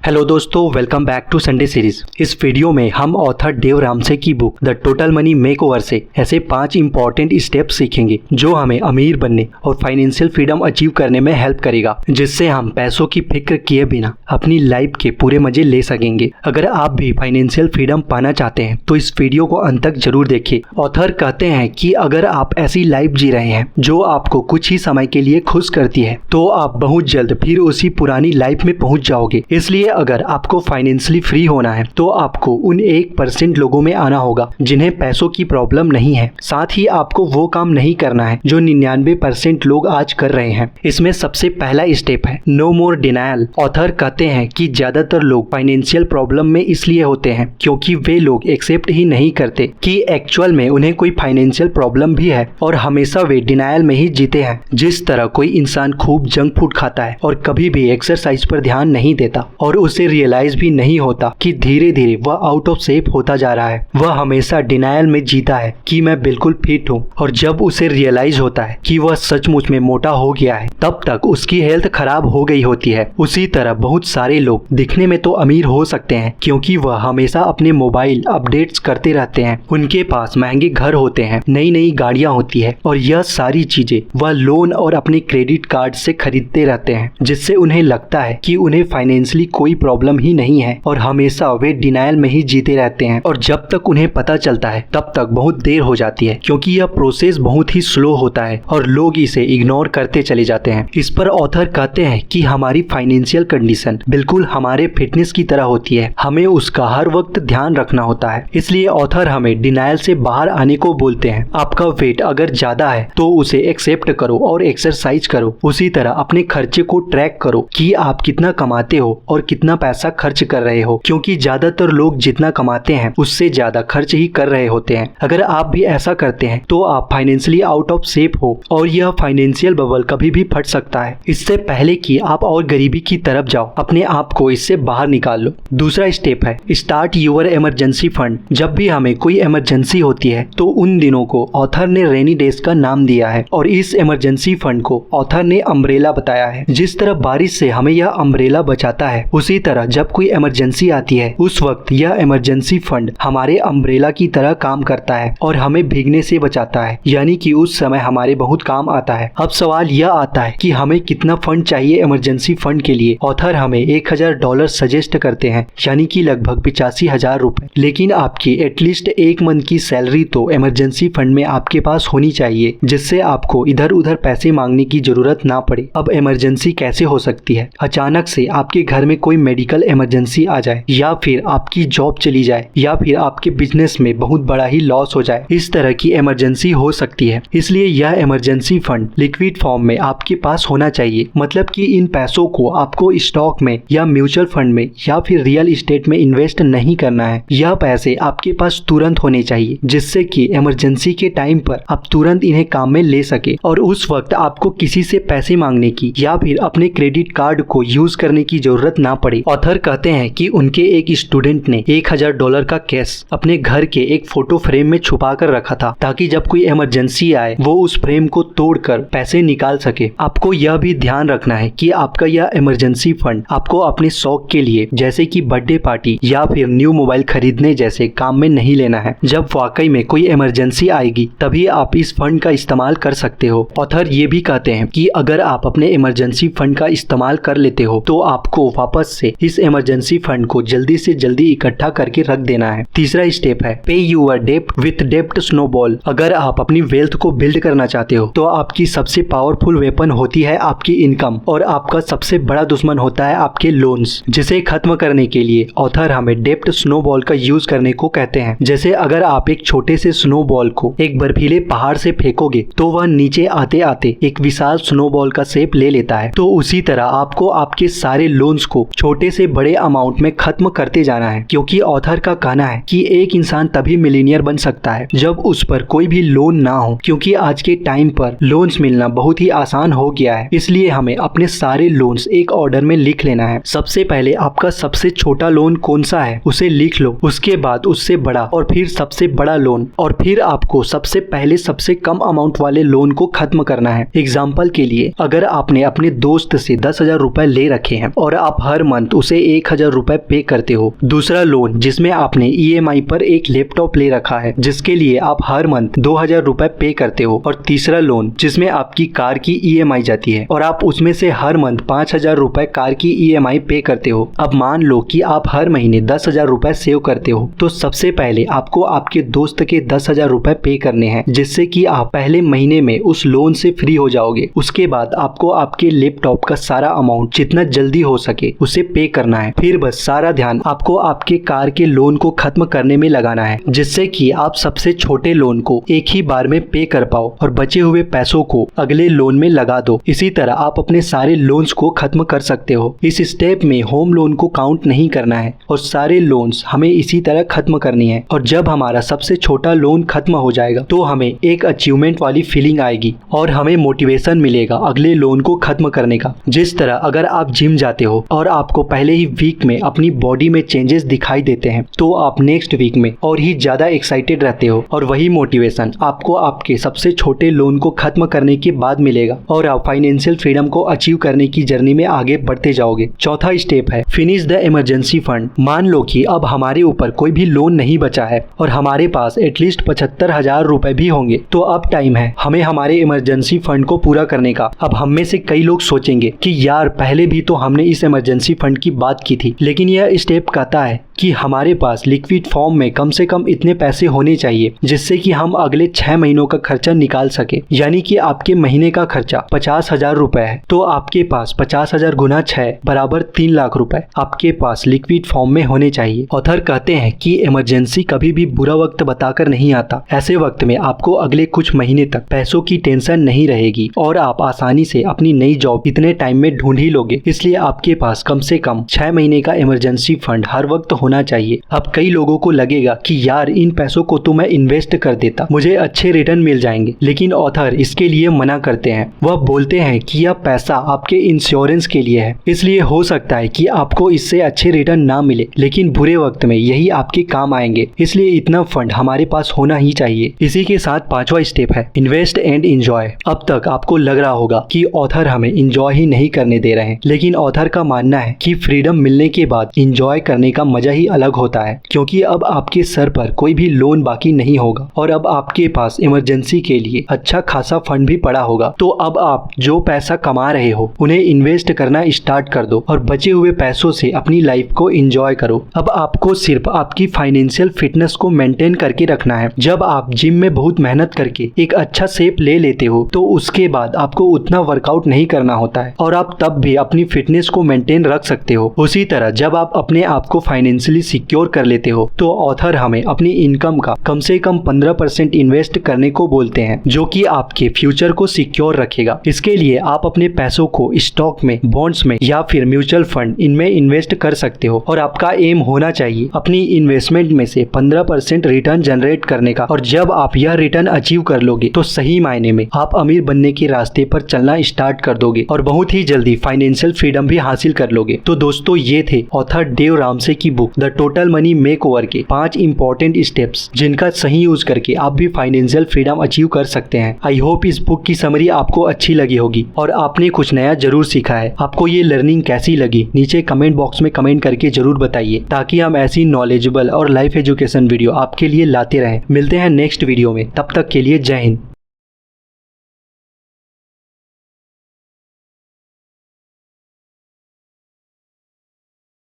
Hello दोस्तों, welcome back to Sunday series. इस video में हम ऑथर डेव रामसे की book the total money makeover से ऐसे 5 इंपॉर्टेंट स्टेप्स सीखेंगे जो हमें अमीर बनने और फाइनेंशियल फ्रीडम अचीव करने में हेल्प करेगा, जिससे हम पैसों की फिक्र किए बिना अपनी लाइफ के पूरे मजे ले सकेंगे। अगर आप भी फाइनेंशियल फ्रीडम पाना चाहते हैं तो इस वीडियो को अंत तक जरूर देखिए। ऑथर कहते हैं कि अगर आप ऐसी लाइफ जी रहे हैं जो आपको कुछ ही समय के लिए खुश करती है तो आप बहुत जल्द फिर उसी पुरानी लाइफ में पहुंच जाओगे। इसलिए अगर आपको फाइनेंशियली फ्री होना है तो आपको उन 1% लोगों में आना होगा जिन्हें पैसों की प्रॉब्लम नहीं है। साथ ही आपको वो काम नहीं करना है जो 99% लोग आज कर रहे हैं। इसमें सबसे पहला स्टेप है नो मोर डिनायल। ऑथर कहते हैं कि ज्यादातर लोग फाइनेंशियल प्रॉब्लम में इसलिए होते हैं क्योंकि वे लोग एक्सेप्ट ही नहीं करते कि एक्चुअल में उन्हें कोई फाइनेंशियल प्रॉब्लम भी है, और हमेशा वे डिनायल में ही जीते हैं। जिस तरह कोई इंसान खूब जंक फूड खाता है और कभी भी एक्सरसाइज पर ध्यान नहीं देता और उसे रियलाइज भी नहीं होता कि धीरे धीरे वह आउट ऑफ शेप होता जा रहा है, वह हमेशा डिनायल में जीता है कि मैं बिल्कुल फिट हूँ, और जब उसे रियलाइज होता है कि वह सचमुच में मोटा हो गया है तब तक उसकी हेल्थ खराब हो गई होती है। उसी तरह बहुत सारे लोग दिखने में तो अमीर हो सकते हैं क्योंकि वह हमेशा अपने मोबाइल अपडेट्स करते रहते हैं, उनके पास महंगे घर होते हैं, नई नई गाड़ियां होती है, और यह सारी चीजें वह लोन और अपने क्रेडिट कार्ड से खरीदते रहते हैं, जिससे उन्हें लगता है कि उन्हें फाइनेंशियली कोई प्रॉब्लम ही नहीं है, और हमेशा वे डिनायल में ही जीते रहते हैं। और जब तक उन्हें पता चलता है तब तक बहुत देर हो जाती है क्योंकि यह प्रोसेस बहुत ही स्लो होता है और लोग इसे इग्नोर करते चले जाते हैं। इस पर ऑथर कहते हैं कि हमारी फाइनेंशियल कंडीशन बिल्कुल हमारे फिटनेस की तरह होती है, हमें उसका हर वक्त ध्यान रखना होता है। इसलिए ऑथर हमें डिनायल से बाहर आने को बोलते हैं। आपका वेट अगर ज्यादा है तो उसे एक्सेप्ट करो और एक्सरसाइज करो। उसी तरह अपने खर्चे को ट्रैक करो कि आप कितना कमाते हो और कितना पैसा खर्च कर रहे हो, क्योंकि ज्यादातर लोग जितना कमाते हैं उससे ज्यादा खर्च ही कर रहे होते हैं। अगर आप भी ऐसा करते हैं तो आप फाइनेंशियली आउट ऑफ शेप हो और यह फाइनेंशियल बबल कभी भी फट सकता है। इससे पहले कि आप और गरीबी की तरफ जाओ, अपने आप को इससे बाहर निकाल लो। दूसरा स्टेप है स्टार्ट यूर इमरजेंसी फंड। जब भी हमें कोई इमरजेंसी होती है तो उन दिनों को ऑथर ने रेनी डेज का नाम दिया है, और इस इमरजेंसी फंड को ऑथर ने अम्ब्रेला बताया है। जिस तरह बारिश से हमें यह अम्ब्रेला बचाता है, उसी तरह जब कोई इमरजेंसी आती है उस वक्त यह इमरजेंसी फंड हमारे अम्ब्रेला की तरह काम करता है और हमें भीगने से बचाता है, यानी कि उस समय हमारे बहुत काम आता है। अब सवाल यह आता है कि हमें कितना फंड चाहिए इमरजेंसी फंड के लिए। ऑथर हमें $1000 सजेस्ट करते हैं, यानी कि लगभग 85,000 रुपए। लेकिन आपकी एटलीस्ट एक मंथ की सैलरी तो इमरजेंसी फंड में आपके पास होनी चाहिए, जिससे आपको इधर उधर पैसे मांगने की जरूरत ना पड़े। अब इमरजेंसी कैसे हो सकती है? अचानक से आपके घर में कोई मेडिकल इमरजेंसी आ जाए, या फिर आपकी जॉब चली जाए, या फिर आपके बिजनेस में बहुत बड़ा ही लॉस हो जाए। इस तरह की इमरजेंसी हो सकती है। इसलिए यह इमरजेंसी फंड लिक्विड फॉर्म में आपके पास होना चाहिए, मतलब कि इन पैसों को आपको स्टॉक में या म्यूचुअल फंड में या फिर रियल एस्टेट में इन्वेस्ट नहीं करना है। यह पैसे आपके पास तुरंत होने चाहिए, जिससे कि इमरजेंसी के टाइम पर आप तुरंत इन्हें काम में ले सके, और उस वक्त आपको किसी से पैसे मांगने की या फिर अपने क्रेडिट कार्ड को यूज करने की जरूरत ना पड़े। ऑथर कहते हैं कि उनके एक स्टूडेंट ने $1000 का कैश अपने घर के एक फोटो फ्रेम में छुपा कर रखा था, ताकि जब कोई इमरजेंसी आए वो उस फ्रेम को तोड़कर पैसे निकाल सके। आपको यह भी ध्यान रखना है कि आपका यह इमरजेंसी फंड आपको अपने शौक के लिए, जैसे कि बर्थडे पार्टी या फिर न्यू मोबाइल खरीदने जैसे काम में नहीं लेना है। जब वाकई में कोई इमरजेंसी आएगी तभी आप इस फंड का इस्तेमाल कर सकते हो। ऑथर ये भी कहते हैं कि अगर आप अपने इमरजेंसी फंड का इस्तेमाल कर लेते हो तो आपको वापस से इस इमरजेंसी फंड को जल्दी से जल्दी इकट्ठा करके रख देना है। तीसरा स्टेप है पे यूर डेब्ट विथ डेब्ट स्नोबॉल। अगर आप अपनी वेल्थ को बिल्ड करना चाहते हो तो आपकी सबसे पावरफुल वेपन होती है आपकी इनकम, और आपका सबसे बड़ा दुश्मन होता है आपके लोन्स, जिसे खत्म करने के लिए ऑथर हमें डेब्ट स्नोबॉल का यूज करने को कहते हैं। जैसे अगर आप एक छोटे से स्नोबॉल को एक बर्फीले पहाड़ से फेंकोगे तो वह नीचे आते आते एक विशाल स्नोबॉल का शेप ले लेता है, तो उसी तरह आपको आपके सारे लोन्स को छोटे से बड़े अमाउंट में खत्म करते जाना है। क्योंकि ऑथर का कहना है कि एक इंसान तभी मिलीनियर बन सकता है जब उस पर कोई भी लोन ना हो, क्योंकि आज के टाइम पर लोन्स मिलना बहुत ही आसान हो गया है। इसलिए हमें अपने सारे लोन्स एक ऑर्डर में लिख लेना है। सबसे पहले आपका सबसे छोटा लोन कौन सा है उसे लिख लो, उसके बाद उससे बड़ा, और फिर सबसे बड़ा लोन, और फिर आपको सबसे पहले सबसे कम अमाउंट वाले लोन को खत्म करना है। एग्जाम्पल के लिए, अगर आपने अपने दोस्त से 10,000 रुपए ले रखे हैं और आप हर मंथ उसे 1000 रुपए पे करते हो। दूसरा लोन जिसमें आपने EMI पर एक लैपटॉप ले रखा है जिसके लिए आप हर मंथ 2000 रुपए पे करते हो। और तीसरा लोन जिसमें आपकी कार की EMI जाती है और आप उसमें से हर मंथ 5000 रुपए कार की EMI पे करते हो। अब मान लो कि आप हर महीने 10,000 रुपए सेव करते हो, तो सबसे पहले आपको आपके दोस्त के 10,000 रुपए पे करने हैं, जिससे कि आप पहले महीने में उस लोन से फ्री हो जाओगे। उसके बाद आपको आपके लैपटॉप का सारा अमाउंट जितना जल्दी हो सके उसे पे करना है। फिर बस सारा ध्यान आपको आपके कार के लोन को खत्म करने में लगाना है, जिससे कि आप सबसे छोटे लोन को एक ही बार में पे कर पाओ और बचे हुए पैसों को अगले लोन में लगा दो। इसी तरह आप अपने सारे लोन्स को खत्म कर सकते हो। इस स्टेप में होम लोन को काउंट नहीं करना है और सारे लोन्स हमें इसी तरह खत्म करनी है। और जब हमारा सबसे छोटा लोन खत्म हो जाएगा तो हमें एक अचीवमेंट वाली फीलिंग आएगी और हमें मोटिवेशन मिलेगा अगले लोन को खत्म करने का। जिस तरह अगर आप जिम जाते हो और आपको पहले ही वीक में अपनी बॉडी में चेंजेस दिखाई देते हैं तो आप नेक्स्ट वीक में और ही ज्यादा एक्साइटेड रहते हो, और वही मोटिवेशन आपको आपके सबसे छोटे लोन को खत्म करने के बाद मिलेगा और आप फाइनेंशियल फ्रीडम को अचीव करने की जर्नी में आगे बढ़ते जाओगे। चौथा स्टेप है फिनिश द इमरजेंसी फंड। मान लो कि अब हमारे ऊपर कोई भी लोन नहीं बचा है और हमारे पास एटलीस्ट 75,000 रुपए भी होंगे, तो अब टाइम है हमें हमारे इमरजेंसी फंड को पूरा करने का। अब हम में से कई लोग सोचेंगे कि यार पहले भी तो हमने इस इमरजेंसी फंड की बात की थी, लेकिन यह स्टेप कहता है कि हमारे पास लिक्विड फॉर्म में कम से कम इतने पैसे होने चाहिए जिससे कि हम अगले 6 महीनों का खर्चा निकाल सके। यानी कि आपके महीने का खर्चा 50,000 रुपए है, तो आपके पास 50,000 गुना 6 बराबर 3 लाख रुपए आपके पास लिक्विड फॉर्म में होने चाहिए। ऑथर कहते हैं कि इमरजेंसी कभी भी बुरा वक्त बताकर नहीं आता। ऐसे वक्त में आपको अगले कुछ महीने तक पैसों की टेंशन नहीं रहेगी और आप आसानी से अपनी नई जॉब इतने टाइम में ढूंढ ही लोगे। इसलिए आपके पास कम से कम 6 महीने का इमरजेंसी फंड हर वक्त होना चाहिए। अब कई लोगों को लगेगा कि यार इन पैसों को तो मैं इन्वेस्ट कर देता, मुझे अच्छे रिटर्न मिल जाएंगे, लेकिन ऑथर इसके लिए मना करते हैं। वह बोलते हैं कि यह पैसा आपके इंश्योरेंस के लिए है, इसलिए हो सकता है कि आपको इससे अच्छे रिटर्न ना मिले, लेकिन बुरे वक्त में यही आपके काम आएंगे। इसलिए इतना फंड हमारे पास होना ही चाहिए। इसी के साथ 5वां स्टेप है इन्वेस्ट एंड एंजॉय। अब तक आपको लग रहा होगा कि ऑथर हमें एंजॉय ही नहीं करने दे रहे हैं, लेकिन ऑथर का मानना है कि फ्रीडम मिलने के बाद एंजॉय करने का मजा ही अलग होता है, क्योंकि अब आपके सर पर कोई भी लोन बाकी नहीं होगा और अब आपके पास इमरजेंसी के लिए अच्छा खासा फंड भी पड़ा होगा। तो अब आप जो पैसा कमा रहे हो उन्हें इन्वेस्ट करना स्टार्ट कर दो और बचे हुए पैसों से अपनी लाइफ को एंजॉय करो। अब आपको सिर्फ आपकी फाइनेंशियल फिटनेस को मेंटेन करके रखना है। जब आप जिम में बहुत मेहनत करके एक अच्छा शेप ले लेते हो तो उसके बाद आपको उतना वर्कआउट नहीं करना होता है और आप तब भी अपनी फिटनेस को मेंटेन रख सकते हो। उसी तरह जब आप अपने आप को फाइनेंशियली सिक्योर कर लेते हो तो ऑथर हमें अपनी इनकम का कम से कम 15% इन्वेस्ट करने को बोलते हैं, जो कि आपके फ्यूचर को सिक्योर रखेगा। इसके लिए आप अपने पैसों को स्टॉक में, बॉन्ड्स में या फिर म्यूचुअल फंड इनमें इन्वेस्ट कर सकते हो और आपका एम होना चाहिए अपनी इन्वेस्टमेंट में से 15% रिटर्न जनरेट करने का। और जब आप यह रिटर्न अचीव कर लोगे तो सही मायने में आप अमीर बनने के रास्ते पर चलना स्टार्ट कर दोगे और बहुत ही जल्दी फाइनेंशियल फ्रीडम भी हासिल कर लोगे। तो दोस्तों ये थे ऑथर डेव रामसे की book the total money makeover के 5 इंपॉर्टेंट स्टेप्स, जिनका सही यूज करके आप भी फाइनेंशियल फ्रीडम अचीव कर सकते हैं। आई होप इस बुक की समरी आपको अच्छी लगी होगी और आपने कुछ नया जरूर सीखा है। आपको ये लर्निंग कैसी लगी नीचे कमेंट बॉक्स में कमेंट करके जरूर बताइए, ताकि हम ऐसी नॉलेजेबल और लाइफ एजुकेशन वीडियो आपके लिए लाते रहें। मिलते हैं नेक्स्ट वीडियो में, तब तक के लिए जय हिंद।